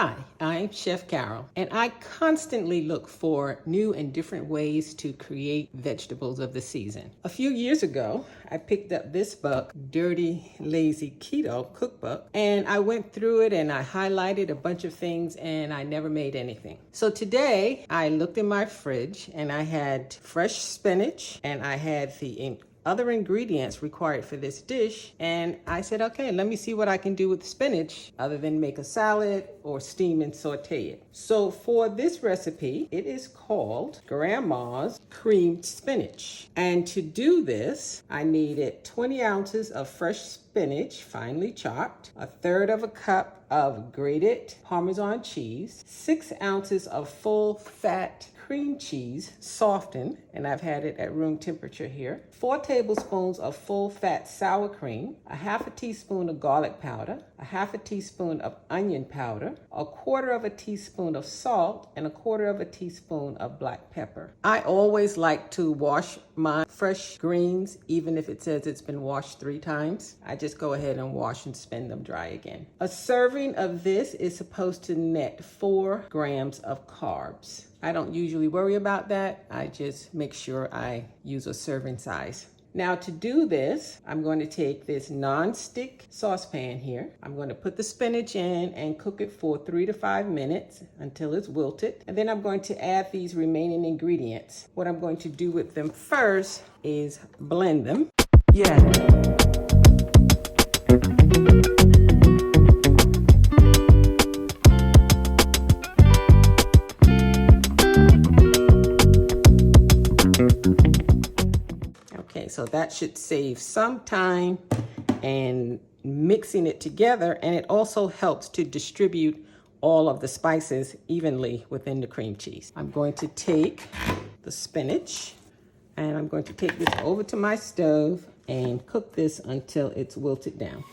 Hi, I'm Chef Carol, and I constantly look for new and different ways to create vegetables of the season. A few years ago, I picked up this book, Dirty Lazy Keto Cookbook, and I went through it and I highlighted a bunch of things and I never made anything. So today, I looked in my fridge and I had fresh spinach and I had the other ingredients required for this dish, and I said, okay, let me see what I can do with spinach other than make a salad or steam and saute it. So for this recipe, it is called Grandma's Creamed Spinach. And to do this, I needed 20 ounces of fresh spinach, finely chopped, a third of a cup of grated Parmesan cheese, 6 ounces of full fat cream cheese, softened, and I've had it at room temperature here, 4 tablespoons of full fat sour cream, a half a teaspoon of garlic powder, a half a teaspoon of onion powder, a quarter of a teaspoon of salt, and a quarter of a teaspoon of black pepper. I always like to wash my fresh greens, even if it says it's been washed 3 times. I just go ahead and wash and spin them dry again. A serving of this is supposed to net 4 grams of carbs. I don't usually worry about that. I just make sure I use a serving size. Now to do this, I'm going to take this non-stick saucepan here. I'm going to put the spinach in and cook it for 3 to 5 minutes until it's wilted. And then I'm going to add these remaining ingredients. What I'm going to do with them first is blend them. So that should save some time and mixing it together, and it also helps to distribute all of the spices evenly within the cream cheese. I'm going to take the spinach and I'm going to take this over to my stove and cook this until it's wilted down.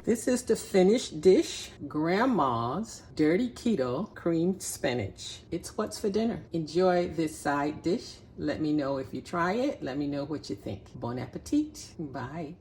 This is the finished dish, Grandma's Dirty Keto Creamed Spinach. It's what's for dinner. Enjoy this side dish. Let me know if you try it. Let me know what you think. Bon appetit. Bye.